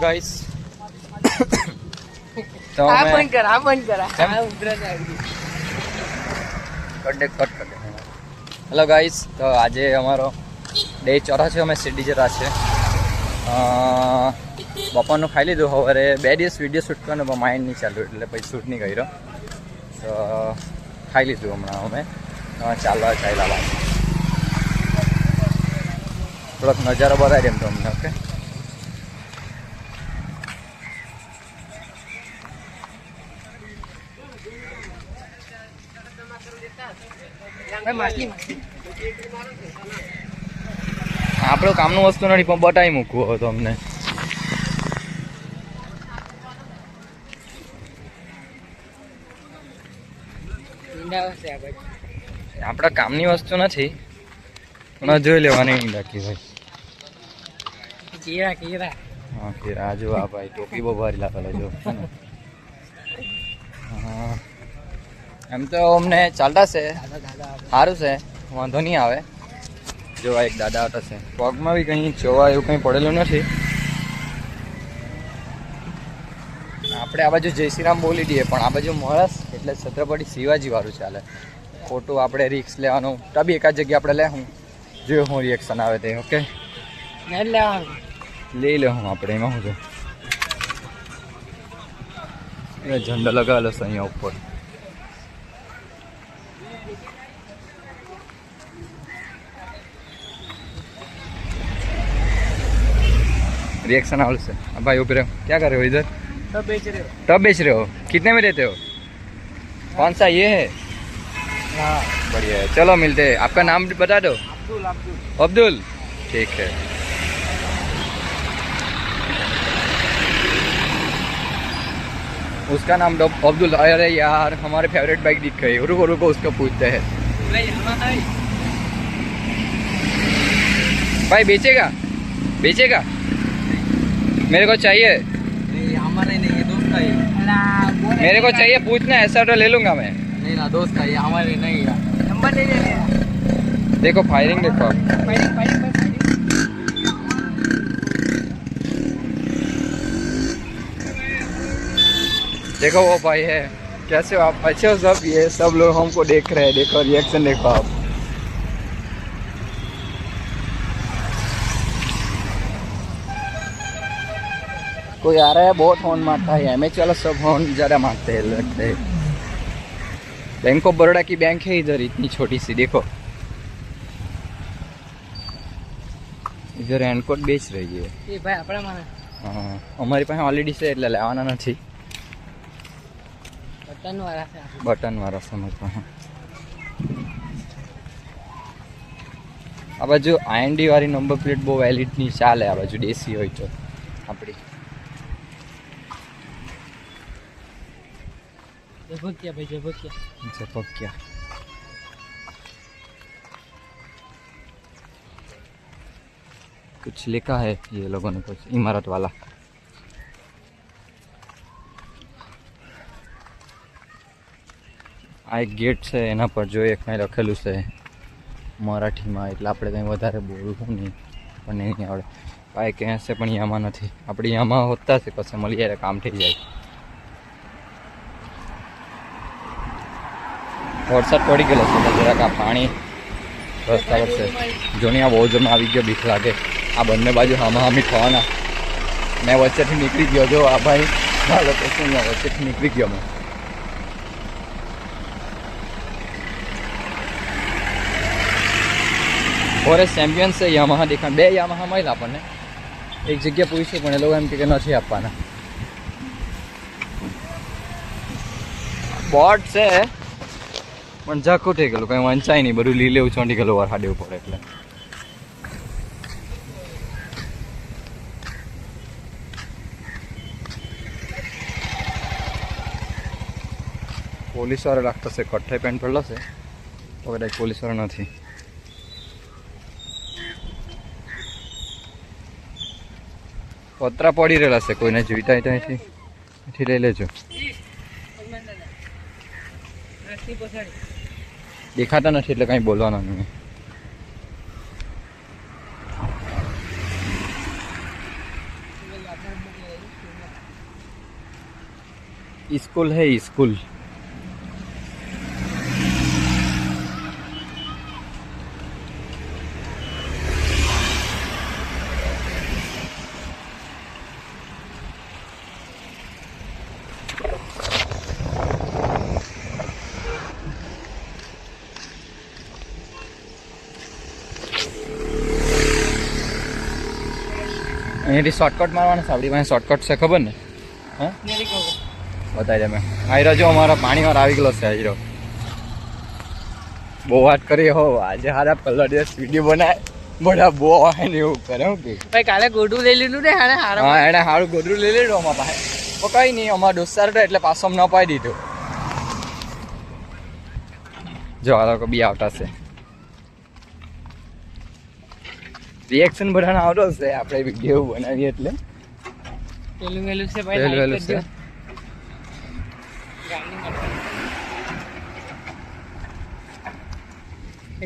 Guys તો આ मैं બંધ કર કેમ? આ ઉભરાત આવી કટ દે હેલો ગાઈસ તો આજે અમારો ડે ચોથો છે અમે સિટી જતા છે બપોરનું ખાઈ લીધું સવારે 2 દિવસ વિડીયો શૂટ કરવાનો પણ માઇન્ડ નહીં ચાલ્યું એટલે પછી શૂટ નહીં કર્યો તો ખાઈ લીધું હમણાં અમે ચાલવા ચાલ્યા થોડોક નજારો બતાવી દેમ તો અમને ઓકે આપણું કામનું વસ્તુ નથી પણ બતાવી મૂકવું હોય તો અમને આપણા કામની વસ્તુ નથી પણ જોઈ લેવાની બાકી ભાઈ હા કેરા જો આ ભાઈ ટોપી બહુ ભારી લાગેલા જો હા એમ તો અમને ચાલતા છે સારું છે વાંધો નહીં આવે જો એક દાદા આવતા છે પગમાં બી કંઈ જોવા એવું કંઈ પડેલું નથી આપણે આ બાજુ જય શ્રી રામ બોલી દઈએ પણ આ બાજુ મળસ એટલે છત્રપતિ શિવાજી વાળું ચાલે ખોટું આપણે રિક્સ લેવાનું તો બી એકાદ જગ્યાએ આપણે લેવું જો હું રિએક્શન આવે તે ઓકે લઈ લે હું આપણે એમાં શું છે ઝંડો લગાવેલો છે અહીંયા ઉપર रिएक्शन हाउस से अब भाई ऊपर क्या कर रहे हो इधर सब बेच रहे हो टब बेच रहे हो कितने में देते हो कौन सा ये है हाँ बढ़िया है चलो मिलते हैं आपका नाम बता दो अब्दुल अब्दुल अब्दुल ठीक है उसका नाम अब्दुल अरे यार हमारे फेवरेट बाइक दिख गई रुको रुको उसको पूछते हैं भाई बेचेगा बेचेगा मेरे को चाहिए नहीं हमारे नहीं ये दोस्त का ही मेरे को चाहिए पूछना ऐसा तो ले लूंगा मैं नहीं ना दोस्त का ये हमारे नहीं यार नंबर ले ले देखो फायरिंग देखो आप फायरिंग फायरिंग देखो वो भाई है कैसे हो आप अच्छे हो सब ये सब लोग हमको देख रहे हैं देखो रिएक्शन देखो आप कोई आ रहा है बहुत हॉर्न मारता है एमएच वाला सब हॉर्न ज़्यादा मारते हैं लगते हैं बैंक ऑफ बड़ौदा की बैंक है इधर इतनी छोटी सी देखो इधर रेनकोट बेच रही है ये भाई अपना माना हाँ हमारी पास ऑलरेडी से એટલે લેવાના નથી બટન વાળા સમજવા આ બાજુ આઈએનડી વાળી નંબર પ્લેટ બહુ વેલિડની ચાલે આ બાજુ દેશી હોય તો આપણી झपकिया भाई झपकिया झपकिया कुछ लिखा है ये लोगों ने कुछ इमारत वाला આ એક ગેટ છે એના પર જોઈએ કંઈ લખેલું છે મરાઠીમાં એટલે આપણે કંઈ વધારે બોલવું નહીં પણ નહીં આવડે કાંઈ ક્યાં છે પણ યામાં નથી આપણે યામાં હોતા છે કશે મળી જાય કામ થઈ જાય વરસાદ પડી ગયેલો છે જરાક આ પાણી રસ્તા પર છે જોની આ બહુ જમા આવી ગયો બીક લાગે આ બંને બાજુ હામાહામી થવાના મેં વચ્ચેથી નીકળી ગયો જો આ ભાઈ મારો તો શું વચ્ચેથી નીકળી ગયો મેં ફોરેસ્ટ ચેમ્પિયન છે યામાહા દેખાણ 2 યામાહા મળ્યા આપણને એક જગ્યા પૂછ્યું પણ એ લોકો એમ કે નથી આપવાના બોટ છે પણ ઝાખું થઈ ગયેલું કંઈ વંચાય નહીં બધું લીલેવું ચોંટી ગયેલું વરસાદ દેવું પડે એટલે પોલીસવાળો લાગતો છે કઠ્ઠાઈ પેન્ટ પડલો છે તો કદાચ પોલીસવાળો નથી પતરા પડી રહેલા છે કોઈને જોઈતા હોય ત્યાંથી લઈ લેજો દેખાતા નથી એટલે કંઈ બોલવાનું નહીં स्कूल है स्कूल। અહીંયાથી શોર્ટકટ મારવાના છે આપણી પાસે શોર્ટકટ છે ખબર ને? હા मेरी को બતાવી દે મેં આયરો જો અમારો પાણીવાર આવી ગયેલો છે આયરો બહુ વાત કરી હો આજે હારા પહેલા દિવસ વિડીયો બનાય બધા બહુ આવે ને એવું કરે હું કે ભાઈ કાલે ગોડું લઈ લીધું ને હારે હારો હા એને સારું ગોદરું લઈ લેડો અમારા પાસે તો કંઈ નહીં અમારા દોસ્તાર હતા એટલે પાછો ન પાઈ દીધું જો આ લોકો બી આવતા છે રિએક્શન બધાને આવતો છે આપણે વિડીયો બનાવીએ એટલે પેલું મેલું છે પહેલું ભાઈ વહેલું છે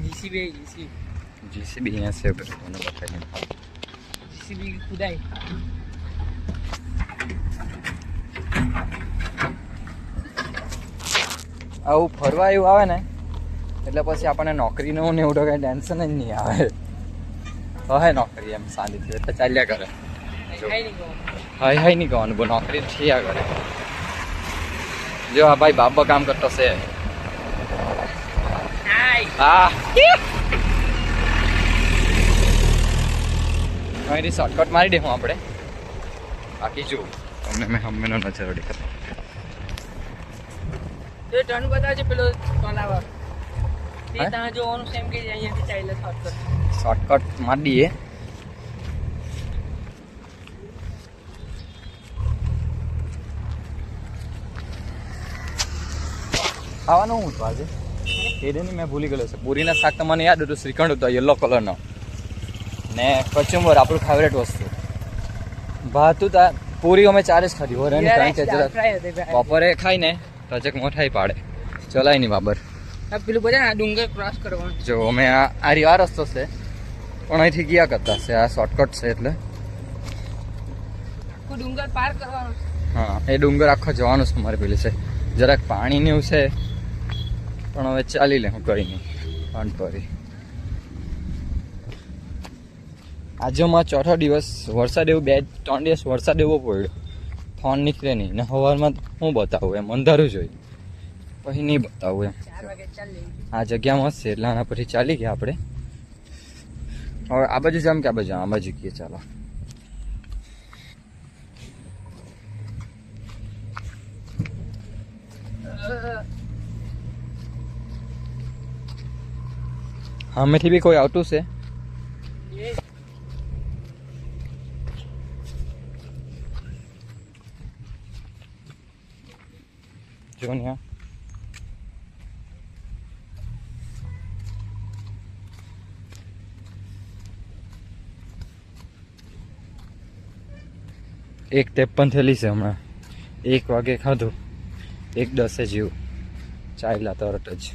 જીસીબી જીસીબી અહીંયા છે બધું મને બતાવીને જીસીબી ખુદાઈ આવું ફરવા એવું આવે ને એટલે પછી આપણને નોકરીનું ને એવું તો કંઈ ટેન્શન જ નહીં આવે હવે નોકરી એમ શાંતિથી એટલે ચાલ્યા કરે હાય હાય નહીં કહેવાનું બહુ નોકરી થયા કરે જો આ ભાઈ બાબા કામ કરતો છે હા અહીંથી શોર્ટકટ મારી દે હું આપણે બાકી જો તમને મેં હમણાં નજર દેખાતો તો ટર્ન બતાવજો પેલો તલાવ તે હે? ત્યાં જોવાનું છે એમ કે અહીંયાથી ચાલે શોર્ટકટ શોર્ટકટ મારી દઈએ ખાવાનું હું હતું આજે એની મેં ભૂલી ગયેલો છે પૂરીના શાક તો મને યાદ હતું શ્રીખંડ હતો યલો કલરનો ને કચુંબર આપણું ફેવરેટ વસ્તુ ભાતું તા પૂરી અમે ચાર જ ખાધી વરાની કારણ કે જરાક બપોરે ખાઈને રજક મોઠાઈ પાડે ચલાય નહીં બાબર પેલું બધા આ ડુંગર ક્રોસ કરવાનું જો અમે આ રીવા રસ્તો છે પણ અહીંથી ગયા કરતા છે આ શોર્ટકટ છે એટલે આખું ડુંગર પાર કરવાનું હા એ ડુંગર આખો જવાનું છે અમારે પેલી છે જરાક પાણીને એવું છે પણ હવે ચાલી લે હું કંઈ નહીં પાનપરી આજે અમારો ચોથો દિવસ વરસાદ એવું 2-3 દિવસ વરસાદ એવો પડ્યો ફોન નીકળે નહીં ને સવારમાં હું બતાવું એમ અંધારું જોઈ પછી નહીં બતાવું એમ 4 વાગે ચાલી આ જગ્યા મસ્ત છે એટલે આના પછી ચાલી ગયા આપણે હવે આ બાજુ જામ કે આ બાજુ આ બાજુ કીએ ચાલો સામેથી બી કોઈ આવતું છે જો ને એક 53 થયેલી છે હમણાં 1 વાગે ખાધું 1:10 જેવું ચાલ્યા તરત જ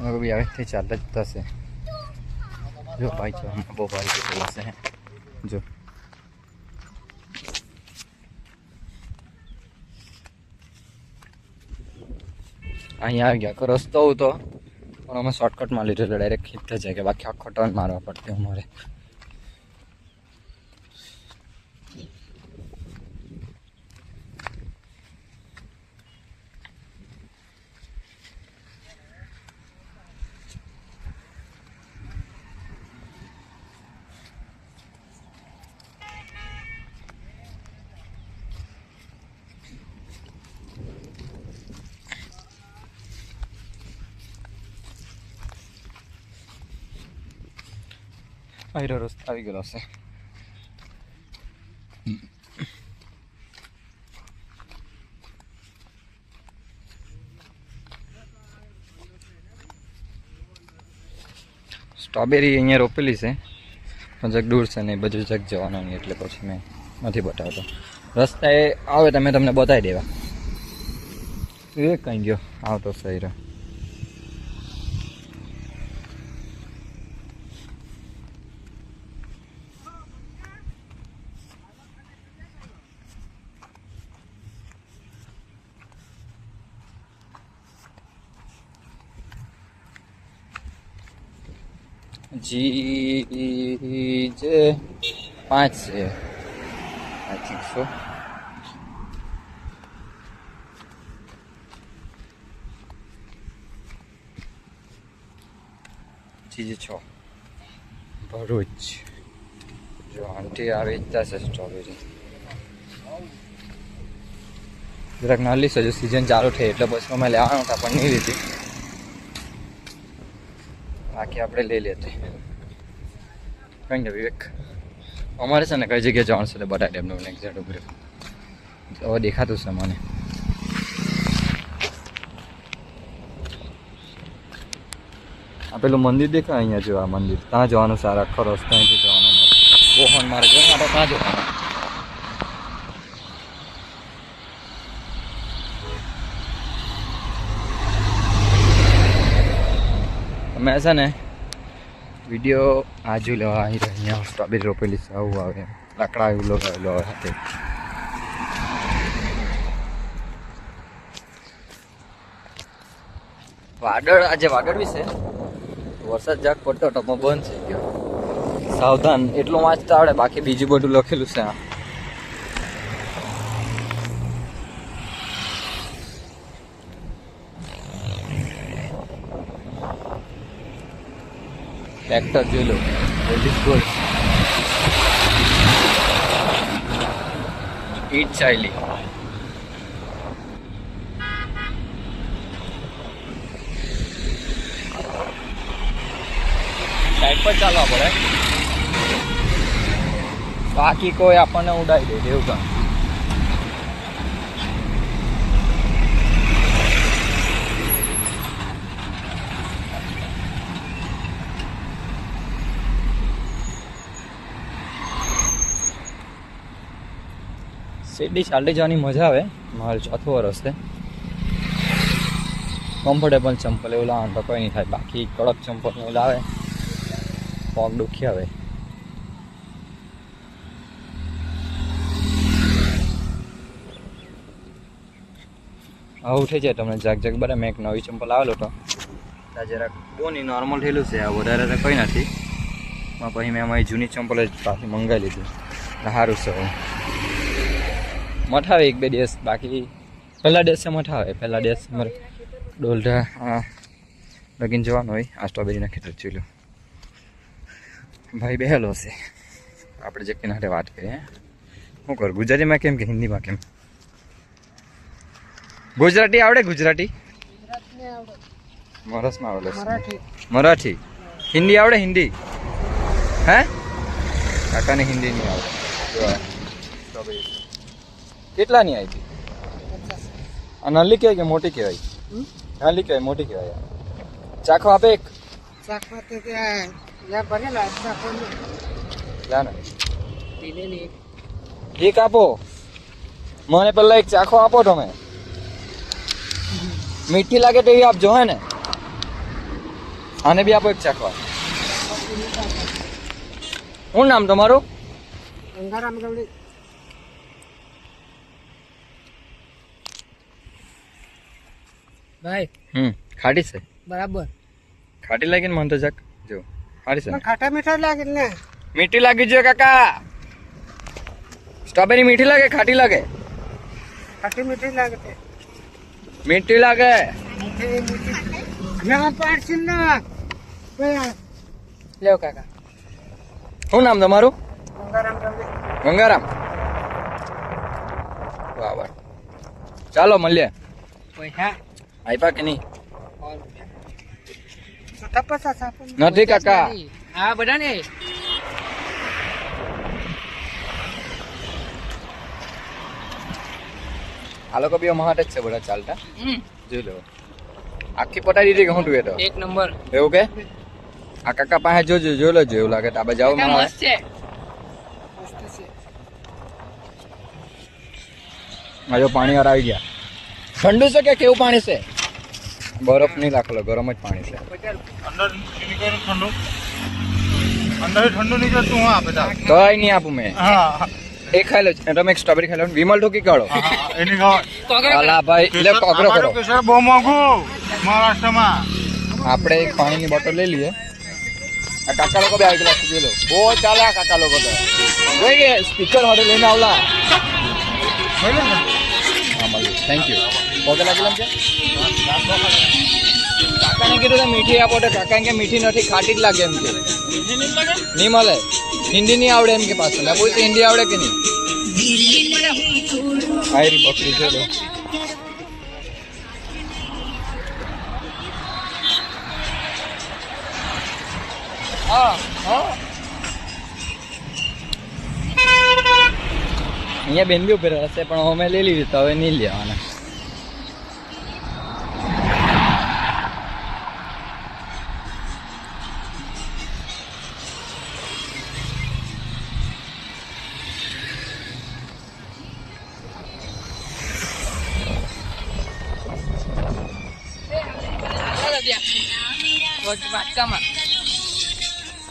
હવે બી આવેથી ચાલતા જ થશે જો ભાઈ છે હમણાં બહુ ભાઈ કેટલા છે જો અહીંયા આવી ગયા રસ્તો હતો પણ અમે શોર્ટકટમાં લીધેલો ડાયરેક્ટ ખીચતા જાય કે બાકી આખો ટર્ન મારવા પડતી અમારે આયરો રસ્તો આવી ગયેલો છે સ્ટ્રોબેરી અહીંયા રોપેલી છે પણ જગ દૂર છે ને એ બધું જગ જવાનું નહીં એટલે પછી મેં નથી બતાવતો રસ્તા એ આવે તમે તમને બતાવી દેવા એ કઈ ગયો આવતો સહી રહ્યો जी जे 5 છે આઈ થિંક સો. ચીજ 6 ભરૂચ. જો આંટી આવી જશે સ્ટ્રોબેરી જરાક નાલી છે. જો સિઝન ચાલુ થઈ એટલે પછી અમે લેવાનું હતા પણ નહીં લીધી. બાકી આપણે લઈ લેતે. કઈ ને વિવેક અમારે છે ને કઈ જગ્યાએ જવાનું છે બટાટા એમનું એક્ઝેક્ટ ઉભરે હવે દેખાતું છે મને. આ પેલું મંદિર દેખાય અહીંયા જો આ મંદિર ત્યાં જવાનું સારા આખો રસ્તો અહીંથી જવાનો બોહન માર્ગ આપણે ત્યાં જવાનું. મેં છે ને વિડીયો આજુ લેવા આવી રહ્યા. સ્ટ્રોબેરી રોપેલી છે આવું આવે લાકડા એવું લગાવેલો આવે સાથે. વાદળ આજે વાદળ બી છે. વરસાદ જાગ પડતો હતો પણ બંધ થઈ ગયો. સાવધાન એટલું વાંચતા આવડે બાકી બીજું બધું લખેલું છે. ટ્રેક્ટર જોઈ લો લેડીઝ ગોલ્ડ ઈટ ચાઇલી. સાઈડ પર ચાલવા પડે બાકી કોઈ આપણને ઉડાવી દે એવું કામ. સીડી ચાલતી જવાની મજા આવે. મારે 4થું વર્ષ છે. કમ્ફર્ટેબલ ચંપલ એવું લાવવાનું તો કંઈ નહીં થાય. બાકી કડક ચંપલ એવું લાવે પગ દુખી આવે. આવું થઈ જાય તમને જાગ જાગ બરાબર. મેં એક નવી ચંપલ આવેલો હતો ત્યાં જરાક બહુ નહીં નોર્મલ થયેલું છે. આ વધારે તો કંઈ નથી. પછી મેં અમારી જૂની ચંપલ જ પાછી મંગાવી લીધી. સારું છે. મઠાવે 1-2 દિવસ બાકી પહેલા દિવસે મઠાવે. પહેલા દિવસ અમારે ડોલઢા લગીને જવાનું હોય. આ સ્ટ્રોબેરીના ખેતર જોઈ લો. ભાઈ બેહેલો હશે. આપણે જે કિનારે વાત કરીએ શું કર ગુજરાતીમાં કેમ કે હિન્દીમાં કેમ? ગુજરાતી આવડે? ગુજરાતી મરાઠમાં આવડે. મરાઠી હિન્દી આવડે? હિન્દી હે? કાકાને હિન્દી નહીં આવડે. કેટલાની આવી હતી? આ નાલી કહેવાય કે મોટી કહેવાય? નાલી કહેવાય મોટી કહેવાય? ચાખો આપે એક. એક આપો મને. પેલા એક ચાખો આપો તમે. મીઠી લાગે તો એવી આપજો હે ને. આને બી આપો એક ચાખવા. શું નામ તમારું? ભાઈ ખાટી છે બરાબર. ખાટી લાગી ને મને તો જાક જો ખાટી છે. ખાટા મીઠા લાગે ને. મીઠી લાગી જોઈએ કાકા. સ્ટ્રોબેરી મીઠી લાગે ખાટી લાગે? ખાટી મીઠી લાગે. મીઠી લાગે. લેવ કાકા. શું નામ તમારું? ગંગારામ. બરાબર ચાલો મળીએ. પૈસા આપ્યા કે નહીં? 50 નથી કાકા. હા બધા ને. આ લોકો બી અમારા જ છે બધા ચાલતા. જોઈ લો આખી પટાઈ દીધી કે હું તું એ તો 1 નંબર. એવું કે? આ કાકા પાસે જોજો જોઈ લેજો. એવું લાગે તો આપણે જાવ. મસ્ત છે. જો પાણી વાર આવી ગયા. ઠંડુ છે કે કેવું પાણી છે? બરફ નહીં નાખેલો ગરમ જ પાણી છે. કઈ નહીં આપું મેં. એ ખાઈ લો. તમે એક સ્ટ્રોબેરી ખાઈ લો. વિમલ ઠોકી કાઢો. અલા ભાઈ લે કોકરો કરો. બહુ મોંઘું મહારાષ્ટ્રમાં. આપણે એક પાણીની બોટલ લઈ લઈએ. આ કાકા લોકો બી આવી ગયેલા છે જોઈ લો બહુ ચાલે આ કાકા લોકો તો જોઈ કે સ્પીકર હારે લઈને આવલા હા મળ્યું થેન્ક યુ પોતે લાગેલા છે કાકાને કીધું તો મીઠી આપો તો કાકા કે મીઠી નથી ખાટી જ લાગે એમ કે નહીં મળે હિન્દી નહીં આવડે એમ કે પાછું મેં પૂછ્યું હિન્દી આવડે કે નહીં આયરી બકરી છે લો અહીંયા બેન બી ઉભેલા હશે પણ અમે લઈ લીધી તો હવે નહીં લેવાના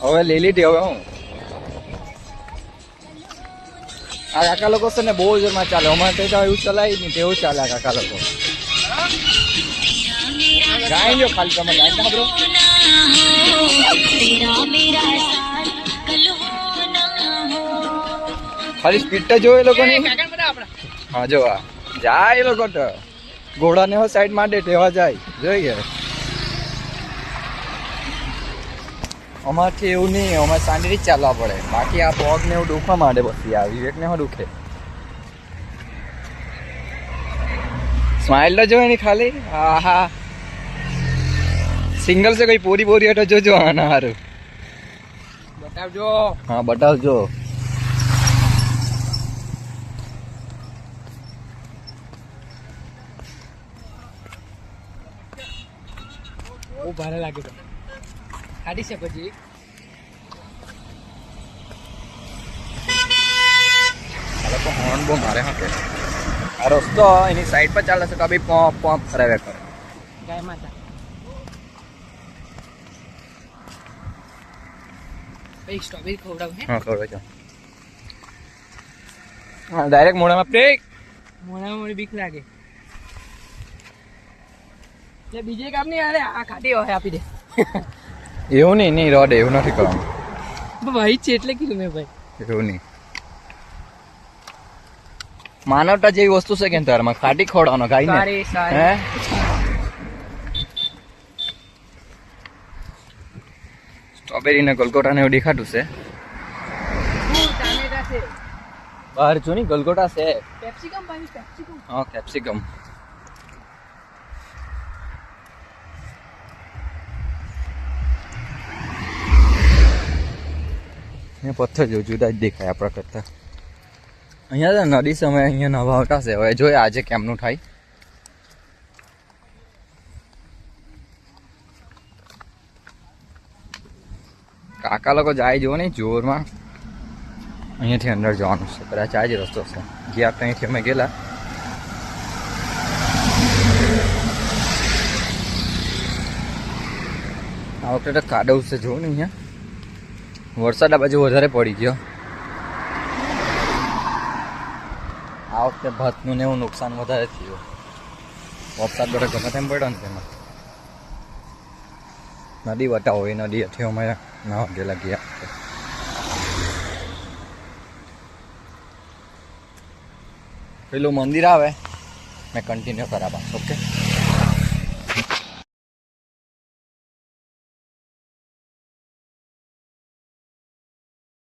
હવે લઈ લીધી હવે હું આ કાકા લોકો છે ને બહુ જોરમાં ચાલે અમારે તો એવું ચલાવી નહીં તેવું ચાલે આ કાકા લોકો ગાઈ જો ખાલી તમે ગાઈ ના બ્રો ખાલી સ્પીડ તો જો એ લોકોની હા જો આ જાય એ લોકો તો ઘોડાને હો સાઈડ માટે તેવા જાય જોઈએ અમારથી એવું નહીં અમારે શાંતિથી જ ચાલવા પડે બાકી આ પગ ને એવું દુખવા માંડે પછી આ વિવેકને હો દુખે સ્માઇલ તો જોવે નહીં ખાલી હા હા સિંગલ છે કઈ પૂરી બોરી હતો જોજો આના હારું બતાવજો હા બતાવજો બહુ ભારે લાગે તો કાઢી શકો જી હોર્ન બહુ મારે હા આ રસ્તો એની સાઈડ પર ચાલે છે તો બી પોપ પોપ કરાવ્યા કરે ગાય માતા એક સ્ટ્રોબેરી ખવડાવું હે હા ખવડાવજો હા ડાયરેક્ટ મોઢામાં પ્રેક મોઢામાં મને બીક લાગે એટલે બીજે કામ નહીં અરે આ ખાટી હોય આપી દે એવું નહીં રોડ એવું નથી કરવાનું ભાઈ છે એટલે કીધું મેં ભાઈ એવું નહીં માનવતા જેવી વસ્તુ છે કે તારમાં ખાટી ખવડાવવાનો ગાય ને હે સ્ટ્રોબેરી ને ગલગોટા ને એવું દેખાતું છે બહાર જો ની ગલગોટા છે પેપ્સિકમ ભાઈ પેપ્સિકમ હા કેપ્સિકમ પથ્થર જેવું જુદા જ દેખાય આપણા કરતા અહીંયા નદી સમયે અહીંયા નવા આવતા છે હવે જોઈએ આજે કેમનું થાય કાકા લોકો જાય જુઓ ને જોરમાં અહીંયાથી અંદર જવાનું છે કદાચ આ જ રસ્તો છે ગયા અહીંથી અમે ગયેલા આ વખતે તો કાદવ છે જોવું ને અહીંયા વરસાદ આ બાજુ વધારે પડી ગયો આ વખતે ભાતનું ને એવું નુકસાન વધારે થયું વરસાદ બધા ગમે તેમ પડ્યો ને તેમાં નદી બતાવો એ નદી હતી અમે ના ગયેલા ગયા પેલું મંદિર આવે મેં કન્ટિન્યુ કરાવવા ઓકે